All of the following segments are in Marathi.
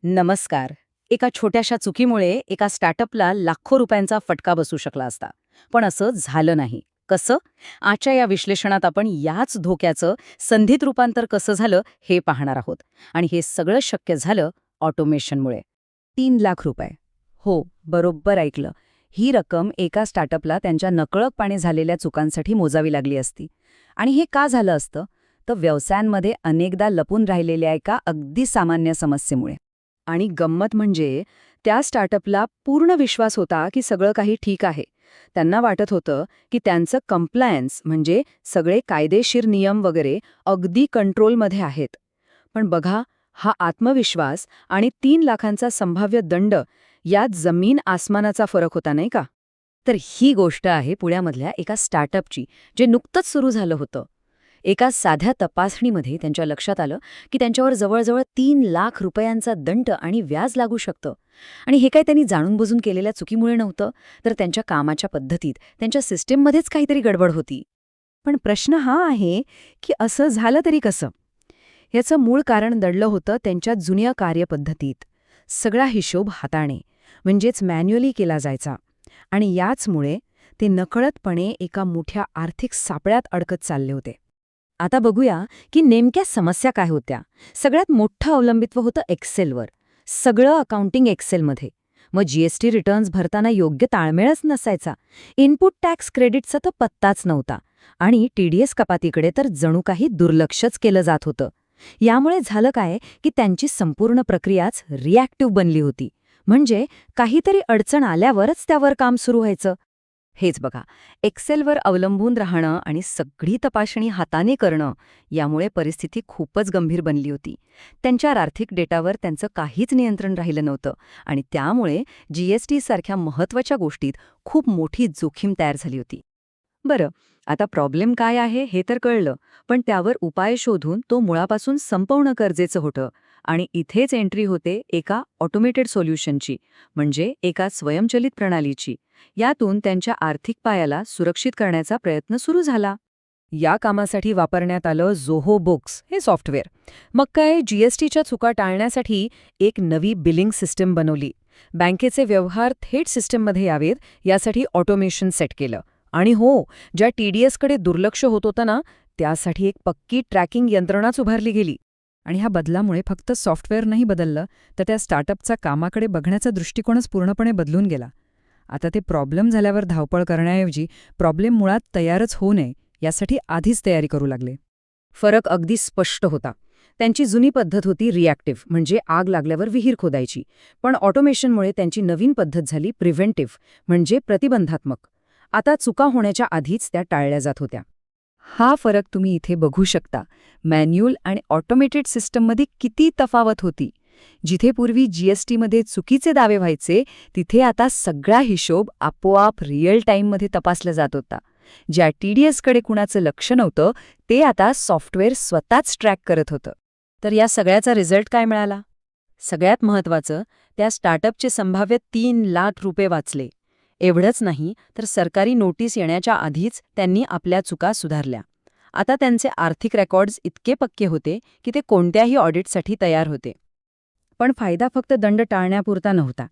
नमस्कार. एका छोट्याशा चुकीमुळे एका स्टार्टअपला लाखो रुपयांचा फटका बसू शकला असता. पण असं झालं नाही. कसं? आजच्या या विश्लेषणात आपण याच धोक्याचं संधीत रूपांतर कसं झालं हे पाहणार आहोत. आणि हे सगळं शक्य झालं ऑटोमेशनमुळे. 3 लाख रुपये. हो, बरोबर ऐकलं. ही रक्कम एका स्टार्टअपला त्यांच्या नकळतपणे झालेल्या चुकांसाठी मोजावी लागली असती. आणि हे का झालं असतं? तर व्यवसायांमध्ये अनेकदा लपून राहिलेल्या एका अगदी सामान्य समस्येमुळे. आणि गंमत म्हणजे त्या स्टार्टअपला पूर्ण विश्वास होता की सगळं काही ठीक आहे. त्यांना वाटत होतं की त्यांचं कंप्लायन्स म्हणजे सगळे कायदेशीर नियम वगैरे अगदी कंट्रोलमध्ये आहेत. पण बघा, हा आत्मविश्वास आणि 3 लाखांचा संभाव्य दंड यात जमीन आसमानाचा फरक होता, नाही का? तर ही गोष्ट आहे पुण्यामधल्या एका स्टार्टअपची, जे नुकतंच सुरू झालं होतं. एका साध्या तपासणीमध्ये त्यांच्या लक्षात आलं की त्यांच्यावर जवळजवळ 3 लाख रुपयांचा दंड आणि व्याज लागू शकतं. आणि हे काय त्यांनी जाणून बुजून केलेल्या चुकीमुळे नव्हतं, तर त्यांच्या कामाच्या पद्धतीत, त्यांच्या सिस्टीममध्येच काहीतरी गडबड होती. पण प्रश्न हा आहे की असं झालं तरी कसं? याचं मूळ कारण दडलं होतं त्यांच्या जुन्या कार्यपद्धतीत. सगळा हिशोब हाताने म्हणजेच मॅन्युअली केला जायचा. आणि याचमुळे ते नकळतपणे एका मोठ्या आर्थिक सापळ्यात अडकत चालले होते. आता बघूया की नेमक्या समस्या काय होत्या. सगळ्यात मोठं अवलंबित्व होतं एक्सेलवर. सगळं अकाउंटिंग एक्सेलमध्ये. मग जीएसटी रिटर्न्स भरताना योग्य ताळमेळच नसायचा. इनपुट टॅक्स क्रेडिटचा तर पत्ताच नव्हता. आणि टीडीएस कपातीकडे तर जणू काही दुर्लक्षच केलं जात होतं. यामुळे झालं काय की त्यांची संपूर्ण प्रक्रियाच रिॲक्टिव्ह बनली होती. म्हणजे काहीतरी अडचण आल्यावरच त्यावर काम सुरू व्हायचं. हेच बघा, एक्सेलवर अवलंबून राहणं आणि सगळी तपासणी हाताने करणं, यामुळे परिस्थिती खूपच गंभीर बनली होती. त्यांच्या आर्थिक डेटावर त्यांचं काहीच नियंत्रण राहिलं नव्हतं आणि त्यामुळे जीएसटी सारख्या महत्त्वाच्या गोष्टीत खूप मोठी जोखीम तयार झाली होती. बरं, आता प्रॉब्लेम काय आहे हे तर कळलं, पण त्यावर उपाय शोधून तो मुळापासून संपवणं गरजेचं होतं. आणि इथेच एंट्री होते एका ऑटोमेटेड सोल्युशनची, म्हणजे एका स्वयंचलित प्रणालीची. यातून त्यांच्या आर्थिक पायाला सुरक्षित करण्याचा प्रयत्न सुरू झाला. या कामासाठी वापरण्यात आलं झोहो बुक्स हे सॉफ्टवेअर. मग काय, जीएसटीच्या चुका टाळण्यासाठी एक नवी बिलिंग सिस्टम बनवली. बँकेचे व्यवहार थेट सिस्टममध्ये यावेत यासाठी ऑटोमेशन सेट केलं. आणि हो, ज्या टीडीएसकडे दुर्लक्ष होत होतं ना, त्यासाठी एक पक्की ट्रॅकिंग यंत्रणाच उभारली गेली. आणि ह्या बदलामुळे फक्त सॉफ्टवेअर नाही बदललं, तर त्या स्टार्टअपचा कामाकडे बघण्याचा दृष्टिकोनच पूर्णपणे बदलून गेला. आता ते प्रॉब्लेम झाल्यावर धावपळ करण्याऐवजी प्रॉब्लेम मुळात तयारच होऊ नये यासाठी आधीच तयारी करू लागले. फरक अगदी स्पष्ट होता. त्यांची जुनी पद्धत होती रिॲक्टिव्ह, म्हणजे आग लागल्यावर विहीर खोदायची. पण ऑटोमेशनमुळे त्यांची नवीन पद्धत झाली प्रिव्हेंटिव्ह, म्हणजे प्रतिबंधात्मक. आता चुका होण्याच्या आधीच त्या टाळल्या जात होत्या. हा फरक तुम्ही इथे बघू शकता. मॅन्युअल आणि ऑटोमेटेड सिस्टममध्ये किती तफावत होती. जिथे पूर्वी जीएसटीमध्ये चुकीचे दावे व्हायचे, तिथे आता सगळा हिशोब आपोआप रिअल टाईममध्ये तपासला जात होता. ज्या टीडीएसकडे कुणाचं लक्ष नव्हतं, ते आता सॉफ्टवेअर स्वतःच ट्रॅक करत होतं. तर या सगळ्याचा रिझल्ट काय मिळाला? सगळ्यात महत्त्वाचं, त्या स्टार्टअपचे संभाव्य 3 लाख रुपये वाचले. एवढंच नाही, तर सरकारी नोटीस येण्याच्या आधीच त्यांनी आपल्या चुका सुधारल्या. आता त्यांचे आर्थिक रेकॉर्ड्स इतके पक्के होते की ते कोणत्याही ऑडिटसाठी तयार होते. पण फायदा फक्त दंड टाळण्यापुरता नव्हता.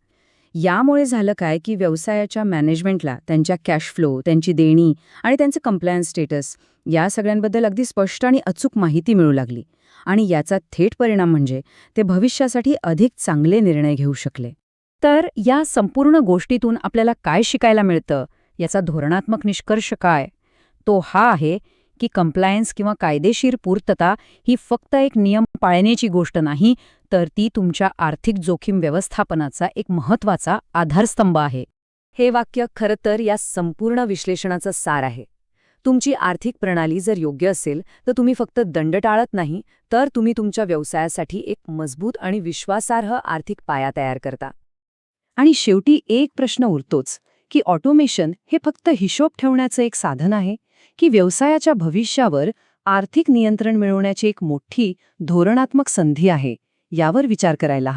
यामुळे झालं काय की व्यवसायाच्या मॅनेजमेंटला त्यांच्या कॅश फ्लो, त्यांची देणी आणि त्यांचं कंप्लायन्स स्टेटस या सगळ्यांबद्दल अगदी स्पष्ट आणि अचूक माहिती मिळू लागली. आणि याचा थेट परिणाम म्हणजे ते भविष्यासाठी अधिक चांगले निर्णय घेऊ शकले. तर या संपूर्ण गोष्टीतून आपल्याला काय शिकायला मिळतं, याचा धोरणात्मक निष्कर्ष काय? तो हा आहे की कंप्लायन्स किंवा कायदेशीर पूर्तता ही फक्त एक नियम पाळण्याची गोष्ट नाही, तर ती तुमच्या आर्थिक जोखीम व्यवस्थापनाचा एक महत्त्वाचा आधारस्तंभ आहे. हे वाक्य खरं तर या संपूर्ण विश्लेषणाचं सार आहे. तुमची आर्थिक प्रणाली जर योग्य असेल, तर तुम्ही फक्त दंड टाळत नाही, तर तुम्ही तुमच्या व्यवसायासाठी एक मजबूत आणि विश्वासार्ह आर्थिक पाया तयार करता. आणि शेवटी एक प्रश्न उरतोच की ऑटोमेशन हे फक्त हिशोब ठेवण्याचं एक साधन आहे की व्यवसायाच्या भविष्यावर आर्थिक नियंत्रण मिळवण्याची एक मोठी धोरणात्मक संधी आहे. यावर विचार करायला हवा.